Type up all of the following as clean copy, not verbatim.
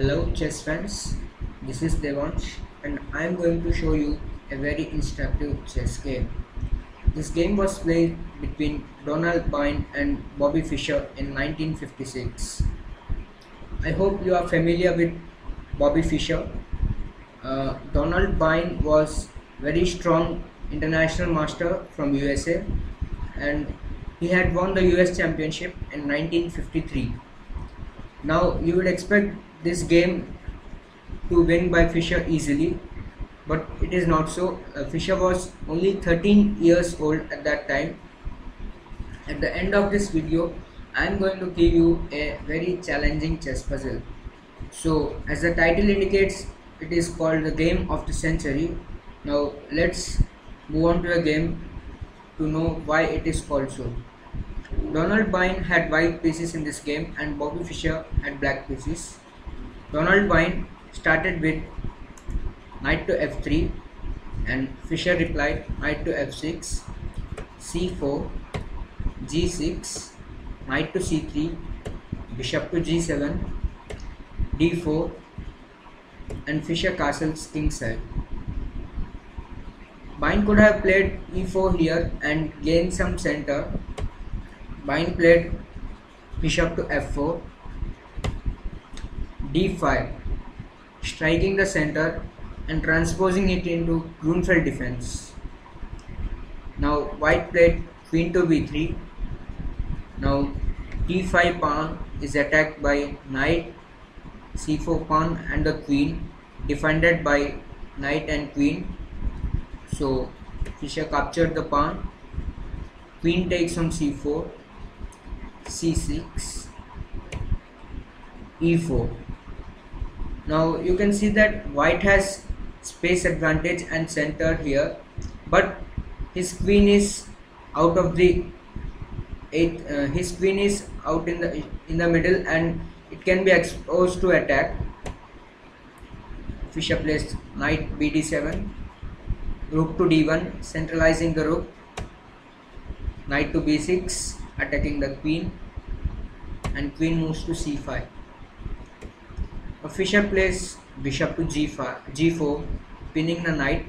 Hello chess fans, this is Devansh and I am going to show you a very instructive chess game. This game was played between Donald Byrne and Bobby Fischer in 1956. I hope you are familiar with Bobby Fischer. Donald Byrne was very strong international master from USA and he had won the US championship in 1953. Now you would expect this game to win by Fischer easily, but it is not so. Fischer was only 13 years old at that time. At the end of this video, I am going to give you a very challenging chess puzzle. So as the title indicates, it is called the game of the century. Now let's move on to the game to know why it is called so. Donald Byrne had white pieces in this game and Bobby Fischer had black pieces. Donald Byrne started with knight to f3 and Fischer replied knight to f6, c4, g6, knight to c3, bishop to g7, d4 and Fischer castles kingside. Byrne could have played e4 here and gained some center. Byrne played bishop to f4, d5, striking the center and transposing it into Grunfeld defense. Now white played queen to b3. Now d5 pawn is attacked by knight, c4 pawn and the queen, defended by knight and queen. So Fischer captured the pawn. Queen takes on c4, c6, e4. Now you can see that white has space advantage and center here, but his queen is out of the his queen is out in the middle and it can be exposed to attack. Fischer plays knight bd7, rook to d1, centralizing the rook, knight to b6, attacking the queen, and queen moves to c5. Fischer plays bishop to g4, pinning the knight,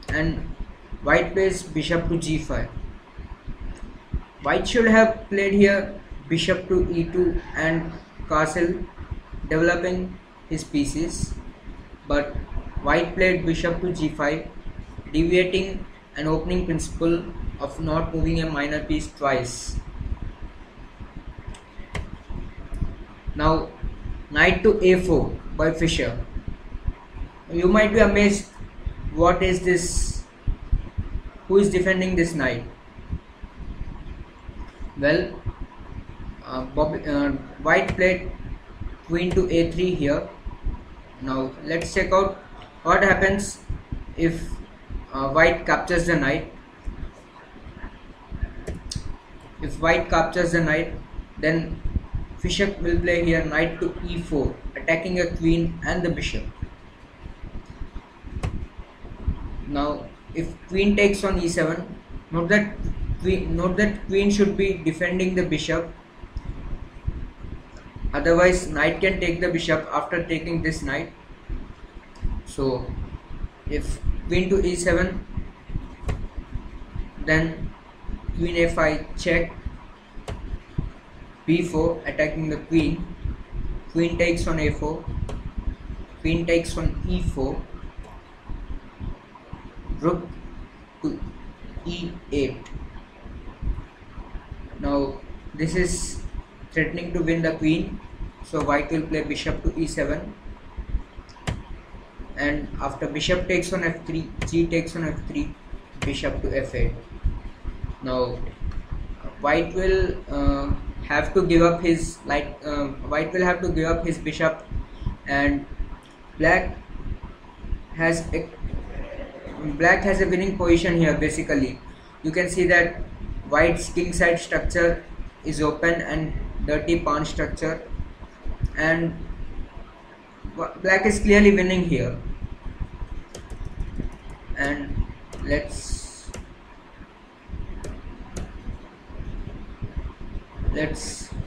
and white plays bishop to g5. White should have played here bishop to e2 and castle, developing his pieces, but white played bishop to g5, deviating an opening principle of not moving a minor piece twice. Now knight to a4 by Fischer. You might be amazed, what is this? Who is defending this knight? Well, white played queen to a3 here. Now let's check out what happens if white captures the knight. If white captures the knight, then Fischer will play here knight to e4, attacking a queen and the bishop. Now if queen takes on e7, note that queen should be defending the bishop, otherwise knight can take the bishop after taking this knight. So if queen to e7, then queen a5 check, b4 attacking the queen, queen takes on a4, queen takes on e4, rook to e8. Now this is threatening to win the queen, so white will play bishop to e7, and after bishop takes on f3, g takes on f3, bishop to f8. Now white will have to give up his bishop, and black has a winning position here. Basically you can see that white's kingside structure is open and dirty pawn structure, and black is clearly winning here. And let's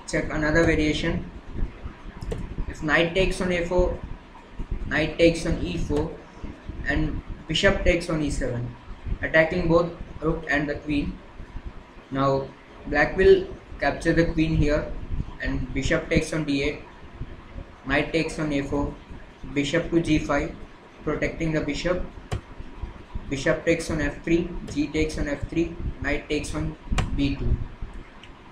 check another variation. if knight takes on a4, knight takes on e4, and bishop takes on e7, attacking both rook and the queen. Now black will capture the queen here, and bishop takes on d8, knight takes on a4, bishop to g5, protecting the bishop. Bishop takes on f3, g takes on f3, knight takes on b2.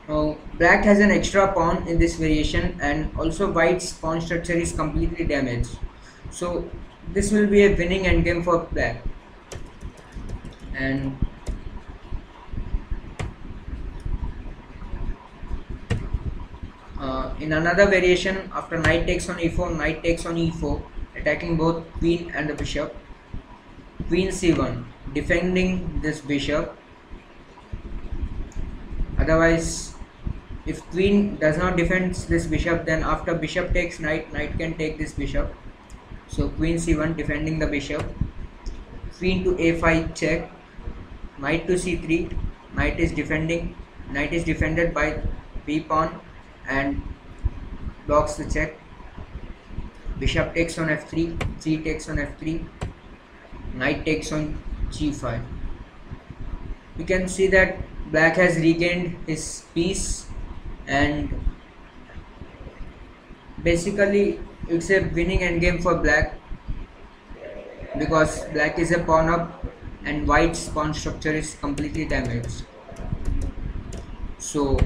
Now black has an extra pawn in this variation, and also white's pawn structure is completely damaged. So this will be a winning endgame for black. And in another variation, after knight takes on e4, knight takes on e4, attacking both queen and the bishop. Queen c1, defending this bishop. Otherwise, if queen does not defend this bishop, then after bishop takes knight, knight can take this bishop. So queen c1, defending the bishop. Queen to a5, check. Knight to c3, knight is defended by b pawn and blocks the check. Bishop takes on f3, g takes on f3, knight takes on g5. We can see that black has regained his piece, and basically it's a winning endgame for black, because black is a pawn up and white's pawn structure is completely damaged. So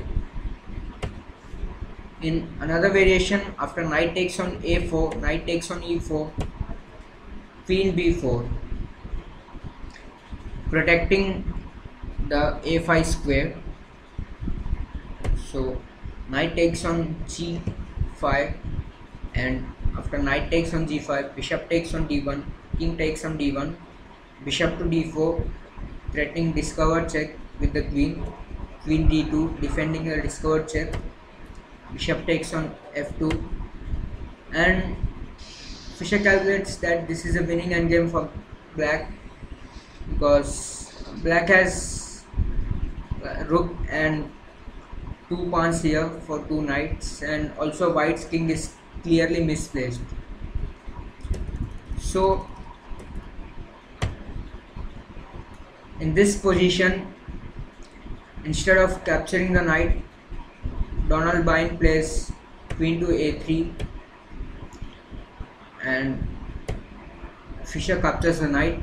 in another variation, after knight takes on a4, knight takes on e4, queen b4, protecting the a5 square. So knight takes on g5, and after knight takes on g5, bishop takes on d1, king takes on d1, bishop to d4, threatening discovered check with the queen. Queen d2, defending the discovered check. Bishop takes on f2, and Fischer calculates that this is a winning endgame for black, because black has rook and two pawns here for two knights, and also white's king is clearly misplaced. So in this position, instead of capturing the knight, Byrne plays queen to a3, and Fischer captures the knight.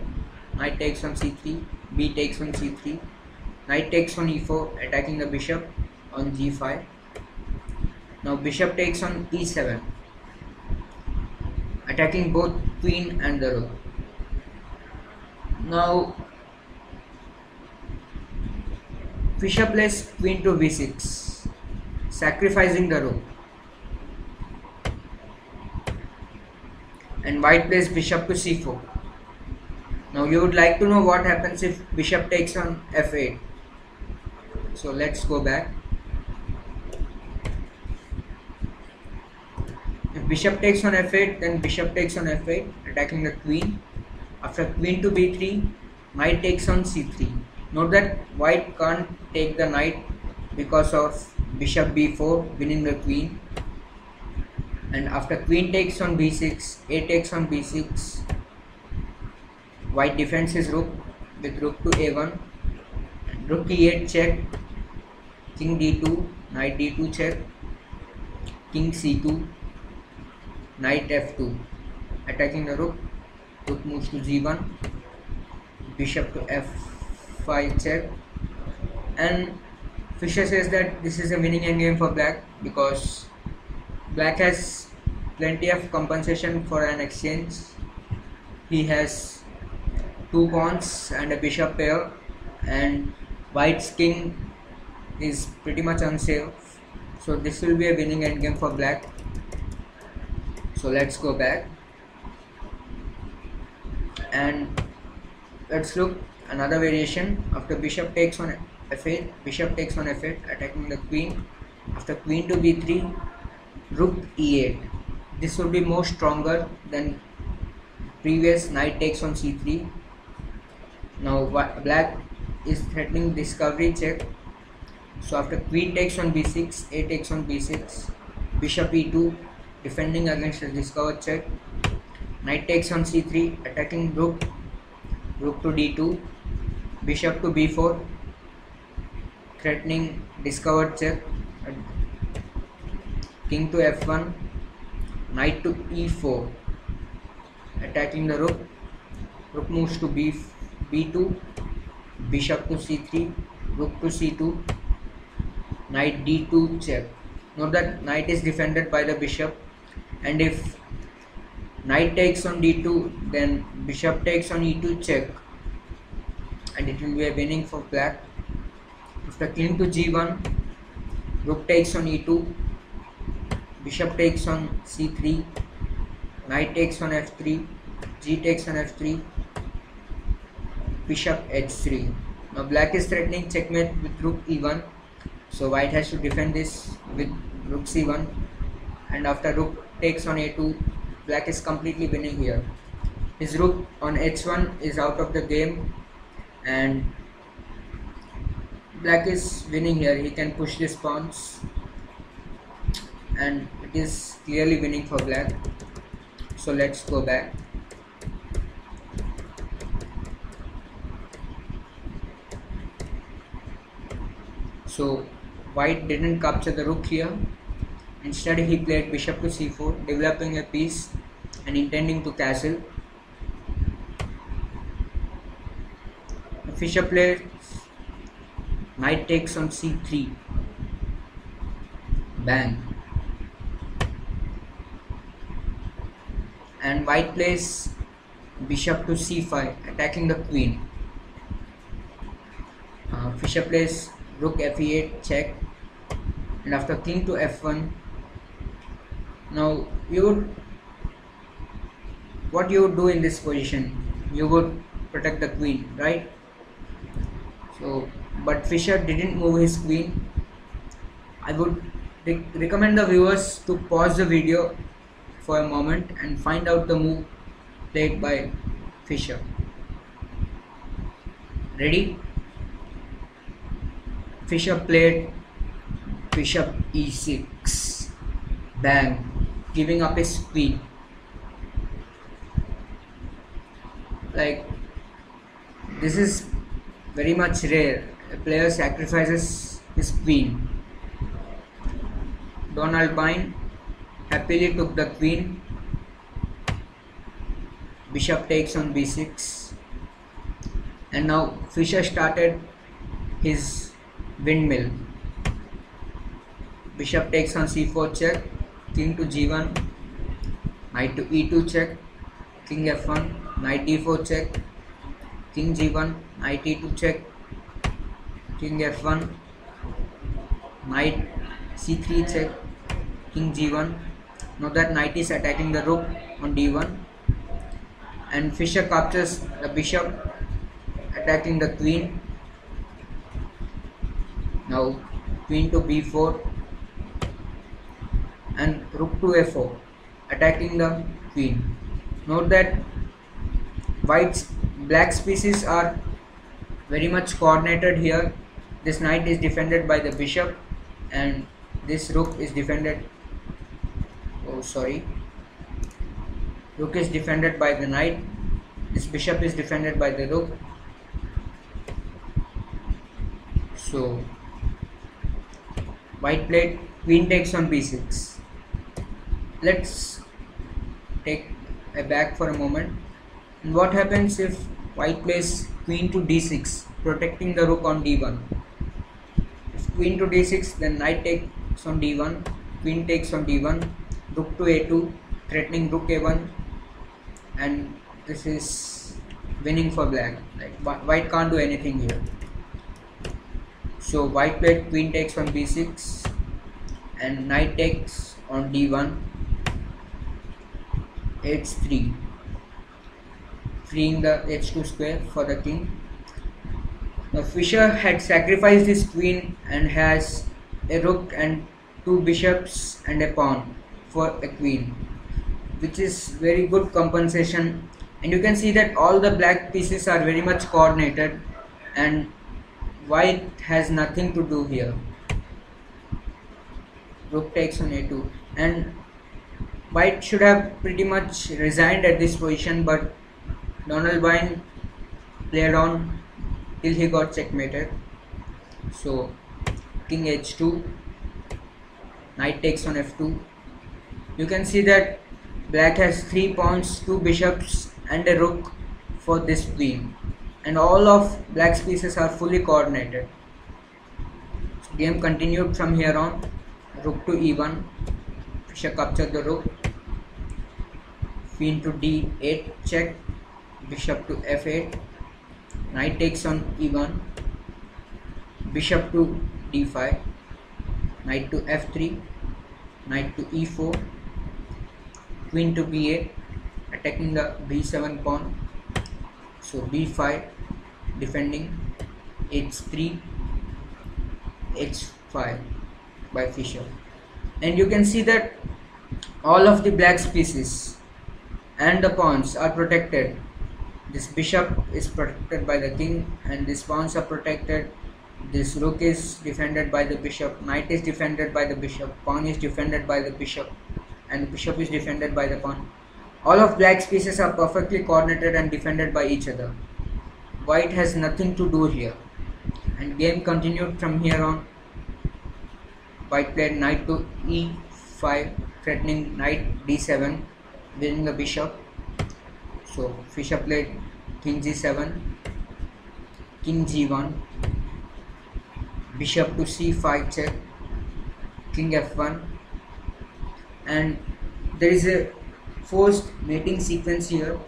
Knight takes on c3, b takes on c3, knight takes on e4, attacking the bishop on g5. Now bishop takes on e7, attacking both queen and the rook. Now Fischer plays queen to b6, sacrificing the rook, and white plays bishop to c4. Now you would like to know what happens if bishop takes on f8. So let's go back. If bishop takes on f8, then bishop takes on f8, attacking the queen. After queen to b3, knight takes on c3. Note that white can't take the knight because of bishop b4 winning the queen. And after queen takes on b6, a takes on b6, white defends his rook with rook to a1, rook e8 check, king d2, knight d2 check, king c2, knight f2, attacking the rook. Rook moves to g1, bishop to f5 check, and Fischer says that this is a winning endgame for black, because black has plenty of compensation for an exchange. He has two pawns and a bishop pair, and white's king is pretty much unsafe. So this will be a winning endgame for black. So let's go back and let's look another variation. After bishop takes on f8, bishop takes on f8, attacking the queen. After queen to b3, rook e8. This would be more stronger than previous knight takes on c3. Now black is threatening discovery check. So after queen takes on b6, a takes on b6, bishop e2, defending against a discovered check. Knight takes on c3, attacking rook, rook to d2, bishop to b4, threatening discovered check, king to f1, knight to e4, attacking the rook, rook moves to b2, bishop to c3, rook to c2, knight d2 check. Note that knight is defended by the bishop, and if knight takes on d2, then bishop takes on e2 check, and it will be a winning for black. After king to g1, rook takes on e2, bishop takes on c3, knight takes on f3, g takes on f3, bishop h3. Now black is threatening checkmate with rook e1, so white has to defend this with rook c1, and after rook takes on a2, black is completely winning here. His rook on h1 is out of the game, and black is winning here. He can push these pawns, and it is clearly winning for black. So let's go back. So white didn't capture the rook here. Instead he played bishop to c4, developing a piece and intending to castle. Fischer plays knight takes on c3, bang, and white plays bishop to c5, attacking the queen. Fischer plays rook f8 check, and after king to f1, now what you would do in this position? You would protect the queen, right? So, but Fischer didn't move his queen. I would recommend the viewers to pause the video for a moment and find out the move played by Fischer. Ready? Fischer played bishop e6, bang, giving up his queen. Like, this is very much rare. A player sacrifices his queen. Byrne happily took the queen. Bishop takes on b6, and now Fischer started his windmill. Bishop takes on c4 check, king to g1, knight to e2 check, king f1, knight d4 check, king g1, knight e2 check, king f1, knight c3 check, king g1. Now that knight is attacking the rook on d1, and Fischer captures the bishop, attacking the queen. Now queen to b4 and rook to f4, attacking the queen. Note that black's pieces are very much coordinated here. This knight is defended by the bishop, and this rook is defended. Rook is defended by the knight. This bishop is defended by the rook. So white played queen takes on b6. Let's take a back for a moment. And what happens if white plays queen to d6, protecting the rook on d1? If queen to d6, then knight takes on d1, queen takes on d1, rook to a2, threatening rook a1, and this is winning for black. Like, white can't do anything here. So white played queen takes on b6 and knight takes on d1, h3, freeing the h2 square for the king. Now Fischer had sacrificed his queen and has a rook and two bishops and a pawn for a queen, which is very good compensation. And you can see that all the black pieces are very much coordinated, and white has nothing to do here. Rook takes on a2, and White should have pretty much resigned at this position, but Byrne played on till he got checkmated. So king h2, knight takes on f2. You can see that black has 3 pawns, 2 bishops and a rook for this queen, and all of black's pieces are fully coordinated. Game continued from here on. Rook to e1, Fischer captured the rook. Queen to d8 check, bishop to f8, knight takes on e1, bishop to d5, knight to f3, knight to e4, queen to b8, attacking the b7 pawn. So b5, defending, h3, h5 by Fischer. And you can see that all of the black's pieces and the pawns are protected. This bishop is protected by the king, and these pawns are protected. This rook is defended by the bishop, knight is defended by the bishop, pawn is defended by the bishop, and the bishop is defended by the pawn. All of black's pieces are perfectly coordinated and defended by each other. White has nothing to do here, and game continued from here on. White played knight to e5, threatening knight d7, winning the bishop. So Fischer played king g7, king g1, bishop to c5 check, king f1, and there is a forced mating sequence here.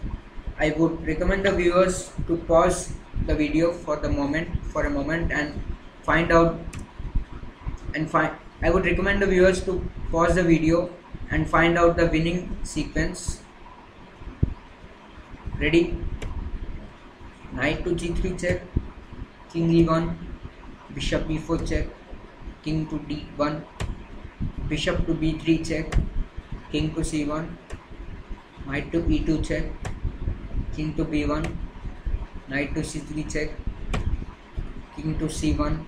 I would recommend the viewers to pause the video for a moment and find out I would recommend the viewers to pause the video and find out the winning sequence. Ready? Knight to g3 check, king e1, bishop e4 check, king to d1, bishop to b3 check, king to c1, knight to e2 check, king to b1, knight to c3 check, king to c1,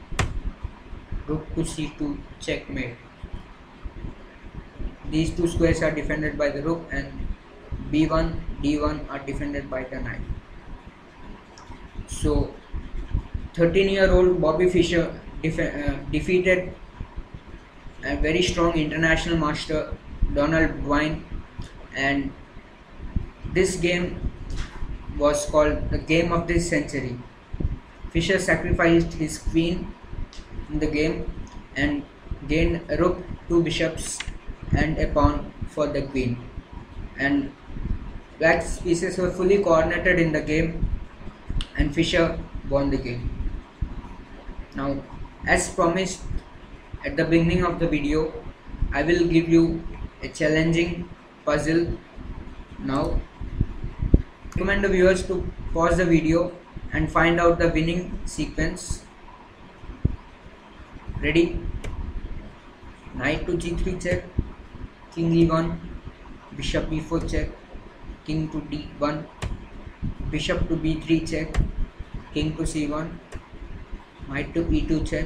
rook to c2 checkmate. These two squares are defended by the rook, and b1, d1 are defended by the knight. So 13-year-old Bobby Fischer defeated a very strong international master, Byrne, and this game was called the game of this century. Fischer sacrificed his queen in the game and gained a rook, 2 bishops and a pawn for the queen, and black's pieces were fully coordinated in the game, and Fischer won the game. Now, as promised at the beginning of the video, I will give you a challenging puzzle. Now, I recommend the viewers to pause the video and find out the winning sequence. Ready? Knight to g3 check, king e1, bishop e4 check, king to d1, bishop to b3 check, king to c1, knight to e2 check,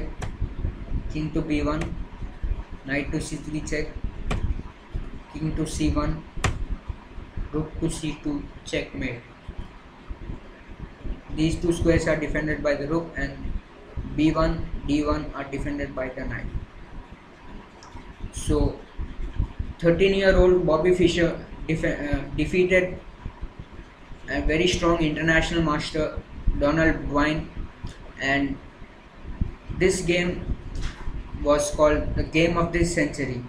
king to b1, knight to c3 check, king to c1, rook to c2 checkmate. These two squares are defended by the rook, and b1, d1 are defended by the knight. So 13-year-old Bobby Fischer defeated a very strong international master, Byrne, and this game was called the game of this century.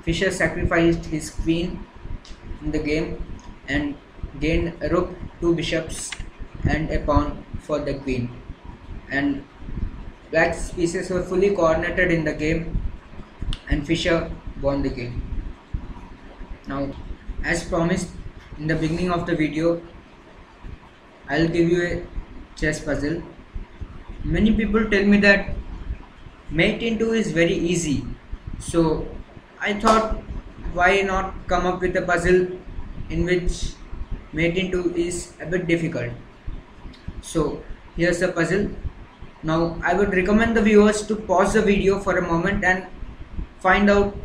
Fischer sacrificed his queen in the game and gained a rook, 2 bishops and a pawn for the queen, and black's pieces were fully coordinated in the game, and Fischer won the game. Now, as promised in the beginning of the video, I'll give you a chess puzzle. Many people tell me that mate into is very easy, so I thought, why not come up with a puzzle in which mate into is a bit difficult. So here's the puzzle. Now I would recommend the viewers to pause the video for a moment and find out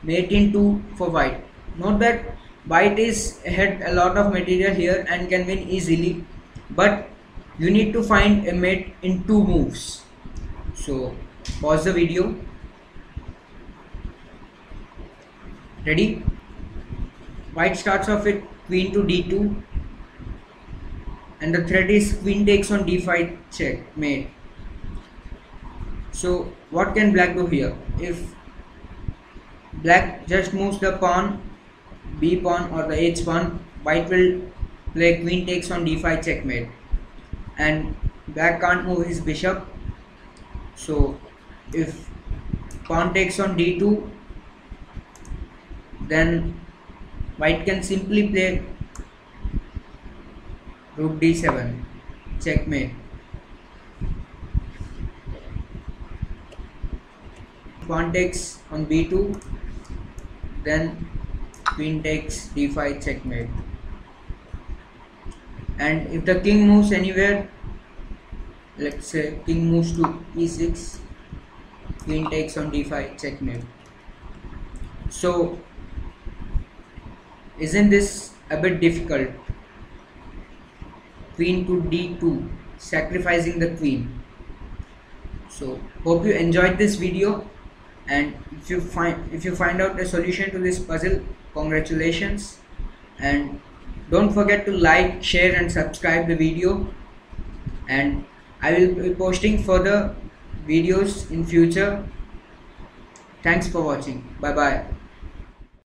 mate into for white. Note that white is had a lot of material here and can win easily, but you need to find a mate in 2 moves. So pause the video. Ready? White starts off with queen to d2, and the threat is queen takes on d5 checkmate. So what can black do here? If black just moves the pawn, b pawn or the h pawn, white will play queen takes on d5 checkmate, and black can't move his bishop. So if pawn takes on d2, then white can simply play rook d7 checkmate. Pawn takes on b2, then queen takes d5 checkmate. And if the king moves anywhere, let's say king moves to e6, queen takes on d5 checkmate. So isn't this a bit difficult? Queen to d2, sacrificing the queen. So hope you enjoyed this video, and if you find out a solution to this puzzle, congratulations, and don't forget to like, share and subscribe the video, and I will be posting further videos in future. Thanks for watching. Bye bye.